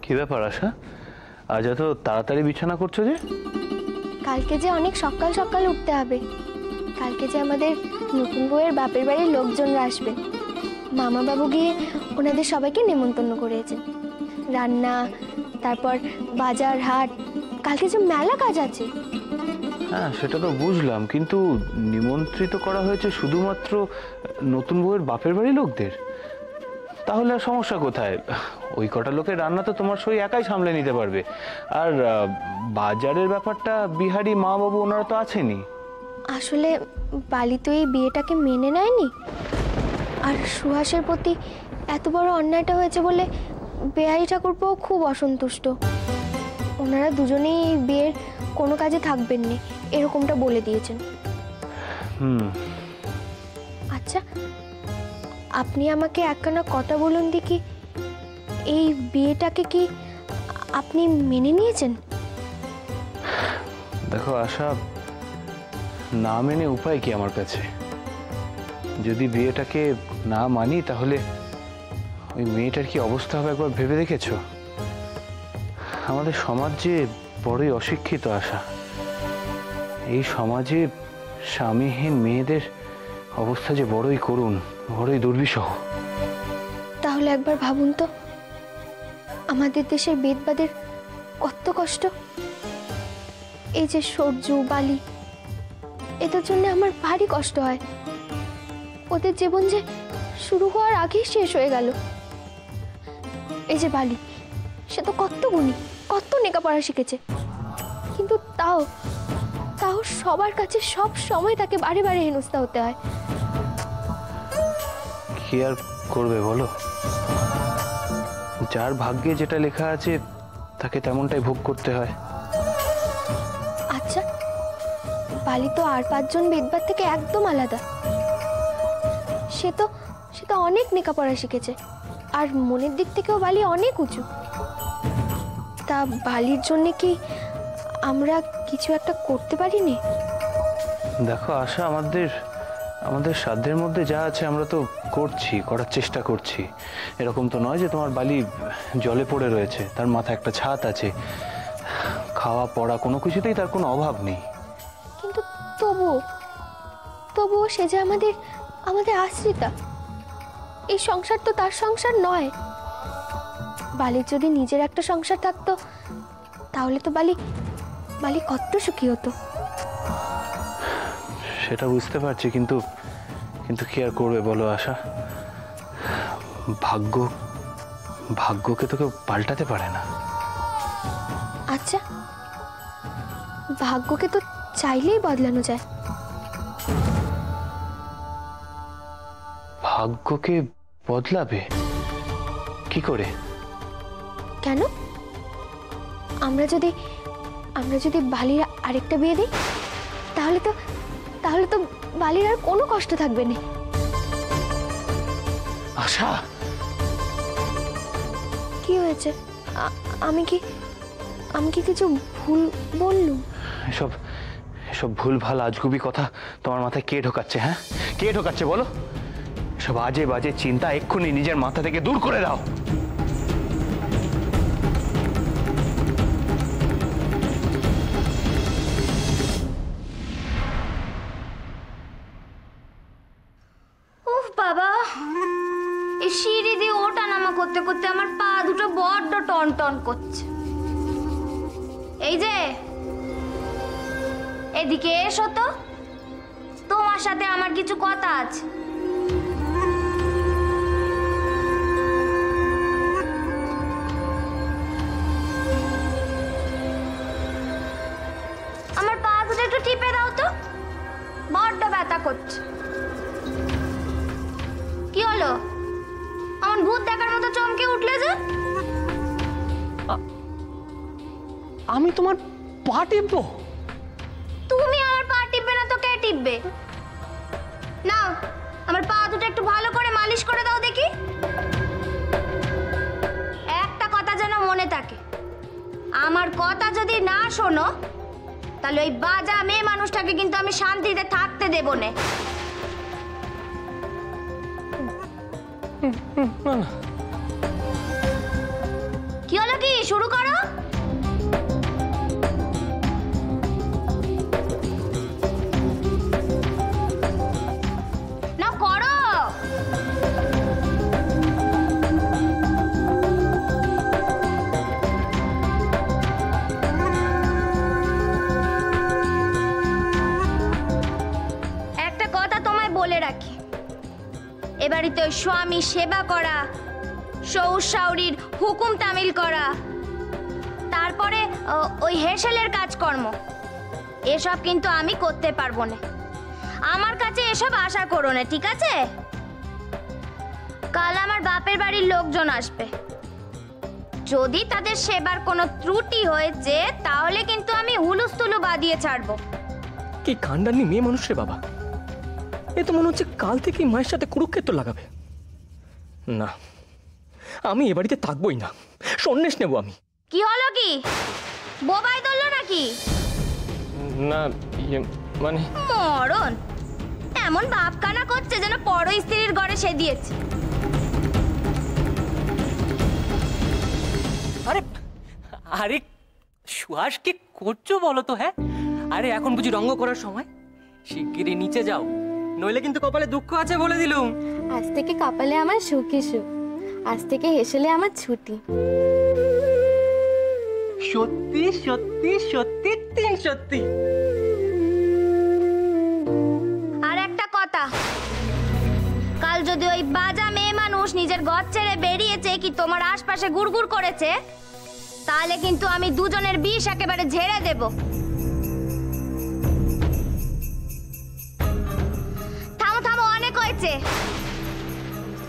কি ব্যাপার আশা, আজ এত তাড়াতাড়ি বিছানা করছো যে? কালকে যে অনেক সকাল সকাল উঠতে হবে। কালকে যে আমাদের নতুন বউয়ের বাপের বাড়ির লোকজনরা আসবেন। মামা বাবু গিয়ে ওনাদের সবাইকে নেমন্তন্ন করেছেন। রান্না, তারপর বাজার হাট, কালকে যে মেলা কাজ আছে। হ্যাঁ, সেটা তো বুঝলাম, কিন্তু নিমন্ত্রিত করা হয়েছে শুধুমাত্র নতুন বউয়ের বাপের বাড়ির লোকদের। তাহলে আর সমস্যা কোথায়? ওই কটা লোকের রান্না তো তোমার সই একাই সামলে নিতে পারবে। আর বাজারের ব্যাপারটা বিহারি মা বাবু ওনারা তো আছেনই। আসলে বালি তো এই বিয়েটাকে মেনে নেয়নি, আর সুহাসের প্রতি এত বড় অন্যায়টা হয়েছে বলে বেহারি ঠাকুরপো খুব অসন্তুষ্ট। ওনারা দুজনেই এই বিয়ের কোনো কাজে থাকবেন না, এরকমটা বলে দিয়েছেন। আচ্ছা, আপনি আমাকে একখানা কথা বলুন দেখি, এই বিয়েটাকে কি আপনি মেনে নিয়েছেন? দেখো আশা, না মেনে উপায় কি আমার কাছে? যদি বিয়েটাকে না মানি তাহলে ওই মেয়েটার কি অবস্থা হবে একবার ভেবে দেখেছো? আমাদের সমাজ যে বড়ই অশিক্ষিত আশা। এই সমাজে স্বামীহীন মেয়েদের অবস্থা যে বড়ই করুণ, বড়ই দুর্বিষহ। তাহলে একবার ভাবুন তো, আমাদের দেশের বেদবাদের কত কষ্ট। এই যে সূর্য বালি, এদের জন্য আমার ভারী কষ্ট হয়। ওদের জীবন যে শুরু হওয়ার আগেই শেষ হয়ে গেল। এই যে বালি, সে তো কত গুণী, কত লেখাপড়া শিখেছে, কিন্তু তাও সবার কাছে সব সময় তাকে বারে বারে হেনস্থা হতে হয়। কি আর করবে বলো? যার ভাগ্যে যেটা লেখা আছে তাকে তেমনটাই ভোগ করতে হয়। আচ্ছা, বালি তো আর 5 জন বেদবাদ থেকে একদম আলাদা। সে তো অনেক লেখাপড়া শিখেছে, আর মনের দিক থেকেও বালি অনেক উঁচু। তা বালির জন্য কি আমরা কিছু একটা করতে পারিনি? দেখো আশা, আমাদের সাধ্যের মধ্যে যা আছে আমরা তো করার চেষ্টা করছি। এরকম তো নয় যে তোমার বালি জলে পড়ে রয়েছে, তার মাথায় একটা ছাদ আছে, খাওয়া পড়া কোনো কিছুতেই তার কোনো অভাব নেই। কিন্তু তবুও সে যে আমাদের আশ্রিতা। এই সংসার তো তার সংসার নয়। বালির যদি নিজের একটা সংসার থাকতো তাহলে তো বালি কত সুখী হতো। সেটা বুঝতে পারছি, কিন্তু কি আর করবে বলো আশা? ভাগ্যকে তো কেউ পাল্টাতে পারে না। আচ্ছা, ভাগ্যকে তো চাইলেই বদলানো যায়। ভাগ্যকে বদলাবে কি করে? কেন? আমরা যদি বালির আরেকটা বিয়ে দিই তাহলে তো বালির আর কোনো কষ্ট থাকবে না। আশা, কি হয়েছে? আমি কি কিছু ভুল বললুম? এসব ভুলভাল আজগুবি কথা তোমার মাথায় কে ঢোকাচ্ছে? হ্যাঁ, কে ঢোকাচ্ছে বলো? সব আজে বাজে চিন্তা এক্ষুনি নিজের মাথা থেকে দূর করে দাও। উফ বাবা, এই সিঁড়ি দিয়ে ওঠা নামা করতে করতে আমার পা দুটো বড্ড টন টন করছে। এই যে, এদিকে এসো তো, তোমার সাথে আমার কিছু কথা আছে। আমার পা দুটো একটু টিপে দাও তো, বড্ড ব্যথা করছে। কি হলো? আমার ভূত দেখার মতো চমকে উঠলে যে? আমি তোমার পা টিপবো? তুমি আমার পা টিপবে না তো কে টিপবে? নাও, আমার পা দুটো একটু ভালো করে মালিশ করে দাও দেখি। একটা কথা যেন মনে থাকে, আমার কথা যদি না শোনো তাহলে ওই বাজা মেয়ে মানুষটাকে কিন্তু আমি শান্তিতে থাকতে দেব না। কি হলো কি? শুরু করো। না করো। একটা কথা তোমায় বলে রাখি, এ বাড়িতে ওই স্বামী সেবা করা, শ্বশুর শাশুড়ির হুকুম তামিল করা, তারপরে ওই হেসেলের কাজকর্ম, এসব কিন্তু আমি করতে পারবো না। আমার কাছে এসব আশা করো না, ঠিক আছে? কাল আমার বাপের বাড়ির লোকজন আসবে, যদি তাদের সেবার কোনো ত্রুটি হয়েছে তাহলে কিন্তু আমি হুলুস্থুলু বাদিয়ে ছাড়বো। কি কাণ্ডানি মেয়ে মানুষ রে বাবা, এ তো মনে হচ্ছে কাল থেকেই মায়ের সাথে কুরুক্ষেত্র লাগাবে। না, আমি এ বাড়িতে থাকবোই না, সন্ন্যাস নেব আমি। কি হলো, কি বোবাই ধরলো নাকি? না মানে মরণ, এমন ভাবখানা করছে যেন পর স্ত্রীর ঘরে সে দিয়েছে। আরে আরে সুহাস কি করছো বলো তো? হ্যাঁ, আরে এখন বুঝি রঙ্গ করার সময়? শিগগিরই নিচে যাও, নইলে কিন্তু কপালে দুঃখ আছে বলে দিলুম। আজ থেকে কপালে আমার সুখী সুখ, আজ থেকে হেসেলে আমার ছুটি। সত্যি সত্যি সত্যি তিন সত্যি। আর একটা কথা, কাল যদি ওই বাজা মেয়ে মানুষ নিজের ঘর ছেড়ে বেরিয়েছে কি তোমার আশপাশে গুড়গুড় করেছে, তাহলে কিন্তু আমি দুজনের বিষ একেবারে ঝেড়ে দেব। থামো থামো, অনেক হয়েছে।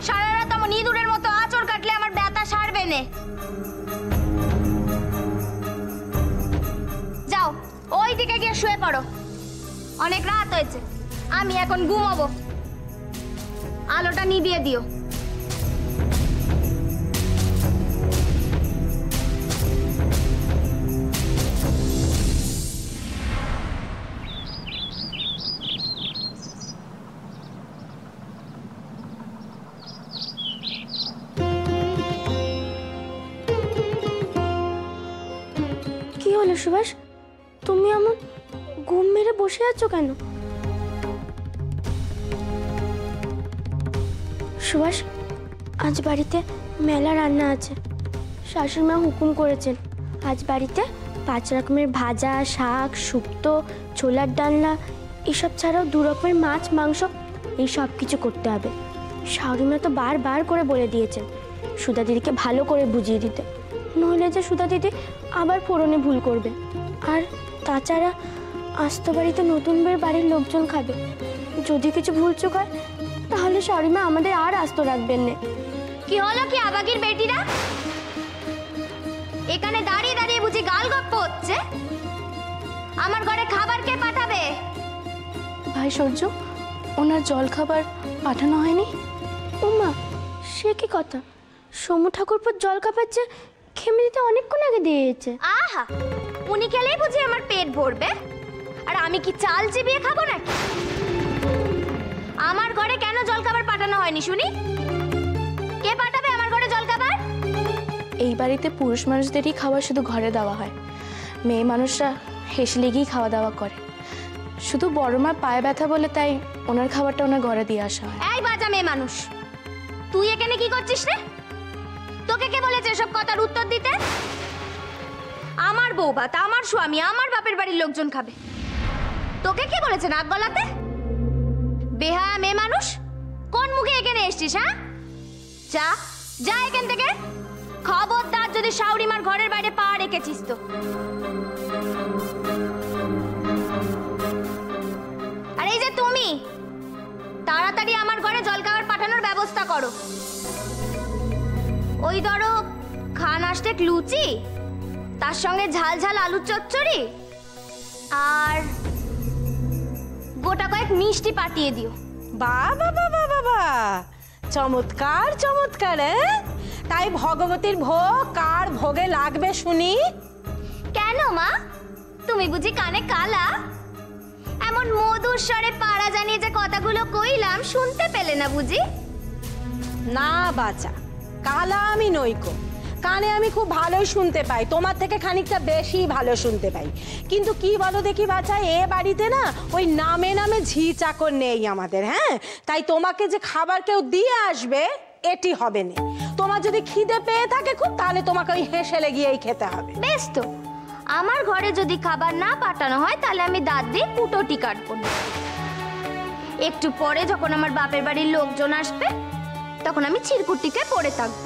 সারা রাত আমার ইঁদুরের মতো আঁচড় কাটলে আমার ব্যথা সারবে না। যাও ওই দিকে গিয়ে শুয়ে পড়ো, অনেক রাত হয়েছে, আমি এখন ঘুমাবো। আলোটা নিভিয়ে দিও। কি হলো সুভাষ, তুমি এমন ঘুম মেরে বসে আছো কেন? সুভাষ, আজ বাড়িতে মেলা রান্না আছে, শাশুড়িমা হুকুম করেছেন আজ বাড়িতে 5 রকমের ভাজা, শাক, শুক্তো, ছোলার ডালনা, এসব ছাড়াও 2 রকমের মাছ, মাংস, এই সব কিছু করতে হবে। শাশুড়িমা তো বারবার করে বলে দিয়েছেন সুধা দিদিকে ভালো করে বুঝিয়ে দিতে, নইলে যে সুধা দিদি আবার ফোড়নে ভুল করবে। আর তাছাড়া আস্ত বাড়িতে নতুন বাড়ির লোকজন খাবে, যদি কিছু ভুলচুক হয় তাহলে শাশুড়িমা আমাদের আর আস্ত রাখবেন না। কি হলো কি আবাগির বেটিরা, এখানে দাঁড়িয়ে দাঁড়িয়ে বুঝি গাল গপ্প হচ্ছে? আমার ঘরে খাবার কে পাঠাবে? ভাই সূর্য, ওনার জল খাবার পাঠানো হয়নি? ওমা, সে কি কথা, সমু ঠাকুরপোর জল খাবার যে খেমে দিতে অনেকক্ষণ আগে দিয়েছে। আহা, উনি খেলেই বুঝি আমার পেট ভরবে, আর আমি কি চাল চিবিয়ে খাবো নাকি? আমার ঘরে কেন জলখাবার পাঠানো হয়নি শুনি? কে পাঠাবে আমার ঘরে জলখাবার? এই বাড়িতে পুরুষ মানুষদেরই খাবার শুধু ঘরে দেওয়া হয়, মেয়ে মানুষরা হেসে লেগেই খাওয়া দাওয়া করে। শুধু বড় মা পায়ে ব্যথা বলে তাই ওনার খাবারটা ওনার ঘরে দিয়ে আসা হয়। এই বাজা মেয়ে মানুষ, তুই এখানে কি করছিস রে? তোকে কে বলেছে এসব কথার উত্তর দিতে? আমার বউ ভাত, আমার স্বামী, আমার বাপের বাড়ির লোকজন খাবে, তোকে কে বলেছে নাক গলাতে? বেহায়া মেয়ে মানুষ, কোন মুখে এখানে এসছিস? হ্যাঁ, যা যা এখান থেকে, খবরদার যদি শাশুড়িমার ঘরের বাইরে পা রেখেছিস তো। আর এই যে তুমি, তাড়াতাড়ি আমার ঘরে জলখাবার পাঠানোর ব্যবস্থা করো। ওই ধরো খান আষ্টেক লুচি, তার সঙ্গে ঝাল ঝাল আলুর চচ্চড়ি, আর গোটা কয়েক মিষ্টি পাঠিয়ে দিও। বাবা বাবা বাবা, চমৎকার চমৎকার। তাই ভগবতীর ভোগ কার ভোগে লাগবে শুনি? কেন মা, তুমি বুঝি কানে কালা? এমন মধুর স্বরে পাড়া জানিয়ে যে কথাগুলো কইলাম শুনতে পেলে না বুঝি? না বাচা, কালা আমি নইকো, কানে আমি খুব ভালোই শুনতে পাই, তোমার থেকে খানিকটা বেশি ভালো শুনতে পাই। কিন্তু কি বলো দেখি বাচ্চা, এ বাড়িতে না ওই নামে নামে ঝি চাকর নেই আমাদের, হ্যাঁ? তাই তোমাকে যে খাবার কেউ দিয়ে আসবে এটি হবে না। তোমার যদি খিদে পেয়ে থাকে খুব, তাহলে তোমাকে ওই হেসেলে গিয়েই খেতে হবে। বেশ তো, আমার ঘরে যদি খাবার না পাঠানো হয় তাহলে আমি দাঁত দিয়ে কুটোটি কাটবো না। একটু পরে যখন আমার বাপের বাড়ির লোকজন আসবে তখন আমি চিরকুটিকে পড়ে থাকবো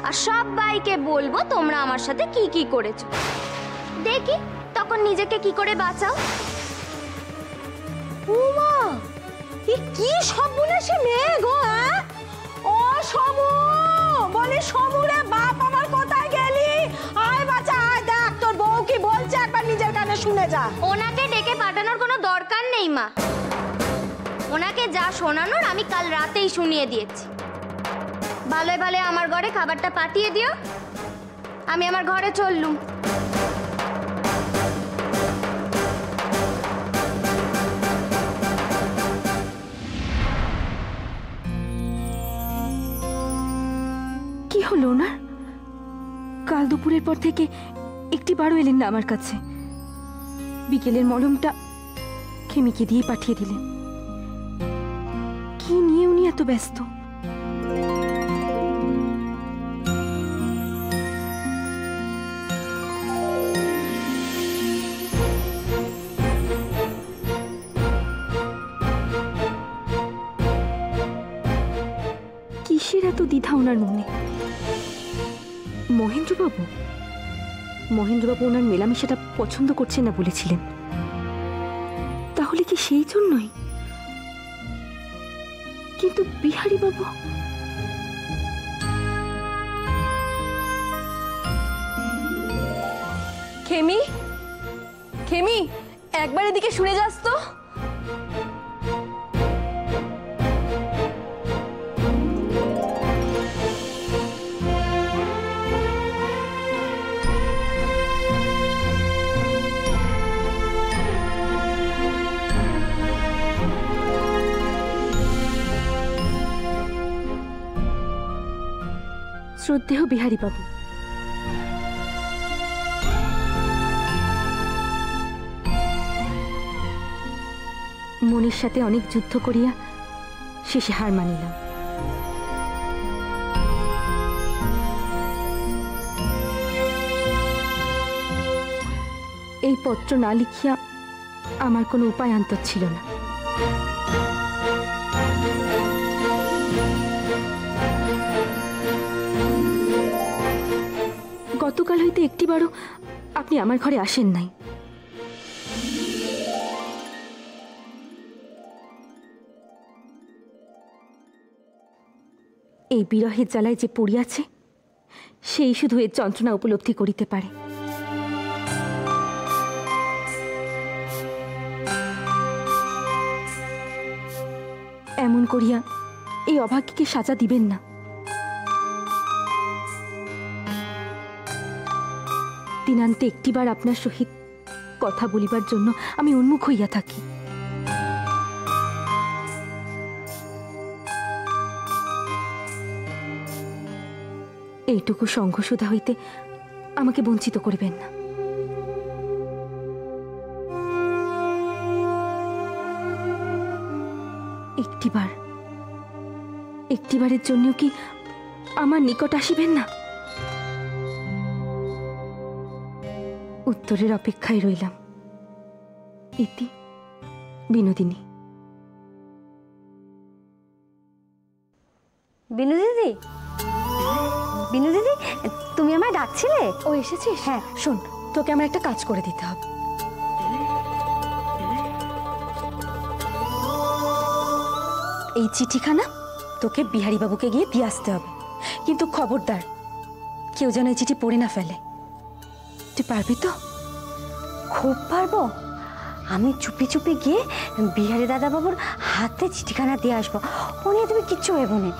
আর সবাইকে বলবো তোমরা আমার সাথে কি কি করেছো। দেখি তখন নিজেকে কি করে বাঁচাও। উমা, কি সর্বনাশী মেয়ে গো! হ্যাঁ, ও সমু, বলি সমু রে বাপ, আমার কোথায় গেলি? আয় বাচ্চা আয়, দেখ তোর বউ কি বলছে, একবার নিজের কানে শুনে যা। ওনাকে ডেকে পাঠানোর কোনো দরকার নেই মা, ওনাকে যা শোনানোর আমি কাল রাতেই শুনিয়ে দিয়েছি। ভালোই ভালো আমার ঘরে খাবারটা পাঠিয়ে দিও, আমি আমার ঘরে চললুম। কি হলো না? কাল দুপুরের পর থেকে একটিবারও এলেন না আমার কাছে। বিকেলের মলমটা খেমিকে দিয়ে পাঠিয়ে দিলেন। কি নিয়ে উনি এত ব্যস্ত? কিসের এত দ্বিধা ওনার মনে? মহেন্দ্রবাবু ওনার মেলামেশাটা পছন্দ করছেন না বলেছিলেন, তাহলে কি সেই জন্যই? কিন্তু বিহারী বাবু খেমি, খেমি, একবার এদিকে শুনে যাস তো। শ্রদ্ধেয় বিহারী বাবু, মনের সাথে অনেক যুদ্ধ করিয়া শেষে হার মানিলাম। এই পত্র না লিখিয়া আমার কোনো উপায় অন্তর ছিল না। গতকাল হইতে একটিবারও আপনি আমার ঘরে আসেন নাই। এই বিরহের জ্বালায় যে পড়িয়াছে সেই শুধু এর যন্ত্রণা উপলব্ধি করিতে পারে। এমন করিয়া এই অভাগ্যকে সাজা দিবেন না। দিনান্তে একটিবার আপনার সহিত কথা বলিবার জন্য আমি উন্মুখ হইয়া থাকি। এইটুকু সংঘসুধা হইতে আমাকে বঞ্চিত করিবেন না। একটিবারের জন্য কি আমার নিকট আসিবেন না? উত্তরের অপেক্ষায় রইলাম। ইতি বিনোদিনী। বিনু দিদি, বিনু দিদি, তুমি আমায় ডাকছিলে? ও এসেছিস? হ্যাঁ। শোন, তোকে আমার একটা কাজ করে দিতে হবে। এই চিঠিখানা তোকে বিহারী বাবুকে গিয়ে দিয়ে আসতে হবে, কিন্তু খবরদার কেউ যেন এই চিঠি পড়ে না ফেলে। তুই পারবি তো? খুব পারবো। আমি চুপি চুপি গিয়ে বিহারী দাদা বাবুর হাতে চিঠিখানা দিয়ে আসবো। ও নিয়ে তুমি কিচ্ছু ভেবো না।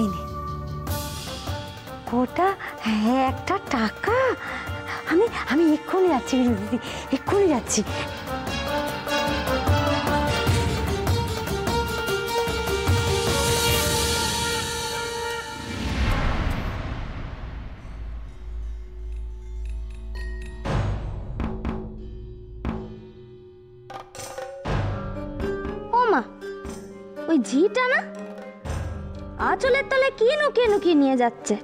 এই নে। ওটা একটা টাকা? আমি এক্ষুনি যাচ্ছি বিনু দিদি, এক্ষুনি যাচ্ছি। ওই ঝিটা না আঁচলের তলে কি নুকিয়ে নুকিয়ে নিয়ে যাচ্ছে।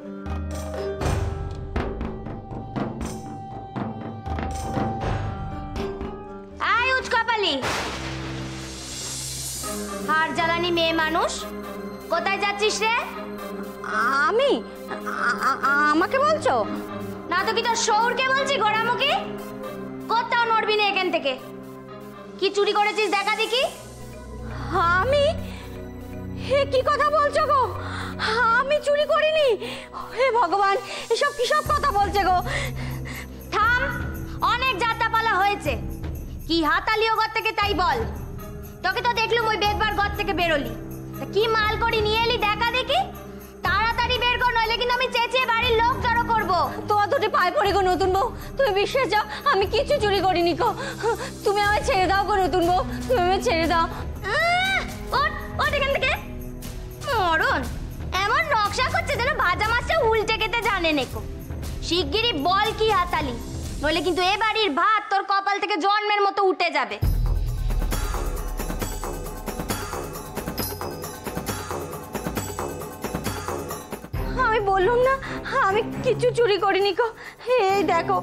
আয় উচকাপালি, হার জ্বালানি মেয়ে মানুষ, কোথায় যাচ্ছিস রে? আমি আমাকে বলছো? না তো কি তোর শৌরকে বলছি গোড়ামুখী? কোথাও নড়বি না এখান থেকে। কি চুরি করেছিস দেখা দেখি। আমি? হে কি কথা বলছো গো? আমি চুরি করিনি। হে ভগবান, এসব কিসব কথা বলছে গো? থাম, অনেক যাত্রাপালা হয়েছে। কি হাতালিও ঘর থেকে তাই বল। তোকে তো দেখলুম ওই বেদবার ঘর থেকে বেরোলি, তা কি মাল করি নিয়ে এলি দেখা দেখি। তাড়াতাড়ি বের কর, নইলে কিন্তু আমি চেঁচিয়ে বাড়ির লোক জড়ো করবো। তোমার দুটি পায়ে পড়ি গো নতুন বউ, তুমি বিশ্বাস যাও আমি কিছু চুরি করিনি গো। তুমি আমায় ছেড়ে দাও গো নতুন বউ, তুমি আমায় ছেড়ে দাও। ওঠ ওঠ এখান থেকে। মরণ এমন নকশা করছে যেন ভাজা মাছটা উল্টে খেতে জানে নেকো। শিগগিরই বল কি হাতালি, নইলে কিন্তু এ বাড়ির ভাত তোর কপাল থেকে জন্মের মতো উঠে যাবে। আমি বললাম না আমি কিছু চুরি করিনি গো। এই দেখো।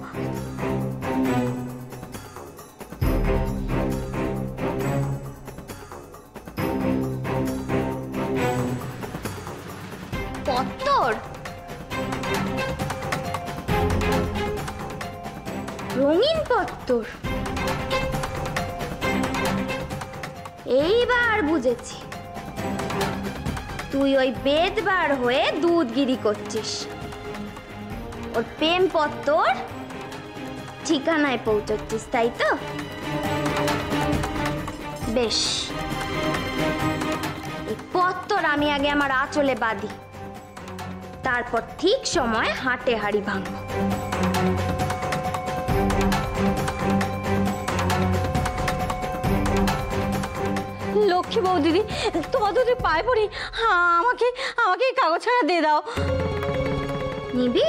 পত্তর, রঙিন পত্তর, এইবার বুঝেছি তুই ওই বেদবার হয়ে দুধগিরি করছিস। ওর প্রেম পত্তর ঠিকানায় পৌঁছচ্ছিস, তাই তো? বেশ, এই পত্তর আমি আগে আমার আঁচলে বাঁধি, তারপর ঠিক সময় হাটে হাড়ি ভাঙব। লক্ষ্মী বউ দিদি, তোমার দুটি পায়ে পড়ি, আমাকে আমাকে এই কাগজখানা দিয়ে দাও। নিবি?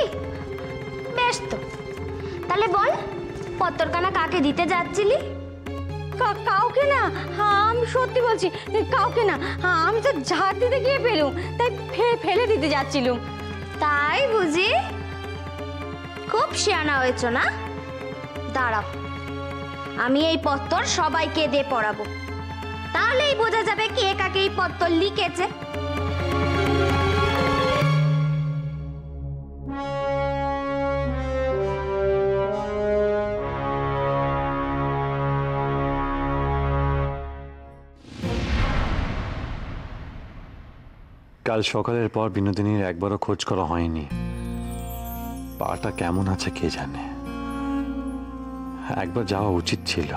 বেশ তো, তাহলে বল পত্তরখানা কাকে দিতে যাচ্ছিলি? কাউকে না, আমি সত্যি বলছি কাউকে না। আমি তো ঝাড় দিতে গিয়ে পেলুম, তাই ফেলে দিতে যাচ্ছিলুম। তাই বুঝি? খুব শিয়ানা হয়েছ না? দাঁড়াও, আমি এই পত্তর সবাইকে দিয়ে পড়াবো, তাহলেই বোঝা যাবে কে কাকে এই পত্তর লিখেছে। কাল সকালের পর বিনোদিনীর একবারও খোঁজ করা হয়নি। পাটা কেমন আছে কে জানে। একবার যাওয়া উচিত ছিল,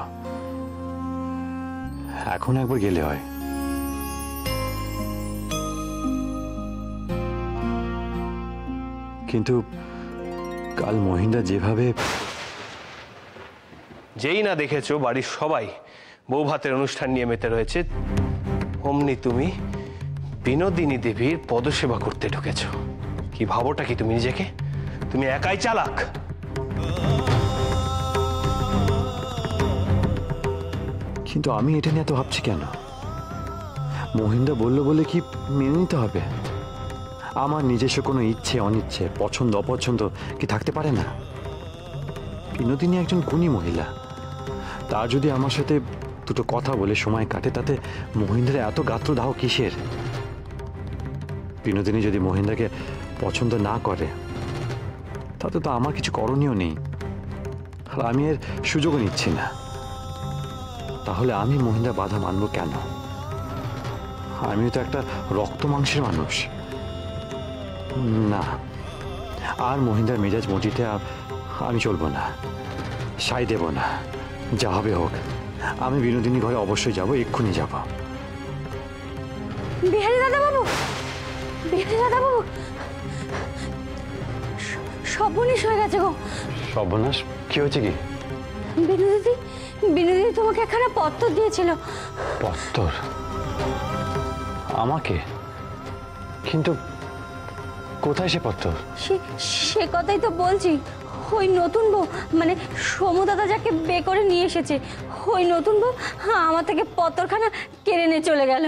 এখন একবার গেলে হয়। কিন্তু কাল মহিন্দা যেভাবে, যেই না দেখেছো বাড়ির সবাই বউ ভাতের অনুষ্ঠান নিয়ে মেতে রয়েছে, অমনি তুমি বিনোদিনী দেবীর পদসেবা করতে ঢুকেছো। কি ভাবোটা কি তুমি নিজেকে? তুমি একাই চালাক। কিন্তু আমি এটা নিয়ে এত ভাবছি কেন? মহিন্দা বলল বলে কি মেনে নিতে হবে? আমার নিজস্ব কোনো ইচ্ছে অনিচ্ছে, পছন্দ অপছন্দ কি থাকতে পারে না? বিনোদিনী একজন গুণী মহিলা, তার যদি আমার সাথে দুটো কথা বলে সময় কাটে, তাতে মহিন্দার এত গাত্রদাহ কিসের? বিনোদিনী যদি মহিন্দাকে পছন্দ না করে, তাতে তো আমার কিছু করণীয় নেই, আর আমি এর সুযোগও নিচ্ছি না। তাহলে আমি মহিন্দা বাধা মানব কেন? আমিও তো একটা রক্ত মাংসের মানুষ। না, আর মহিন্দার মেজাজ মজিতে আমি চলবো না, সাই দেব না। যা হবে হোক, আমি বিনোদিনী ঘরে অবশ্যই যাব, এক্ষুনি যাব। বিহারী দাদা বাবু, বিহারী দাদা বাবু, সর্বনাশ হয়ে গেছে গো। সর্বনাশ? কি হয়েছে কি? বিনোদিনী, বিনোদিনী তোমাকে একখানা পত্তর দিয়েছিল। পত্তর? আমাকে? কিন্তু কোথায় সে পত্তর? সে কথাই তো বলছি। ওই নতুন বউ, মানে সমু দাদা যাকে বে করে নিয়ে এসেছে, ওই নতুন বউ আমার থেকে পত্তরখানা কেড়ে নিয়ে চলে গেল।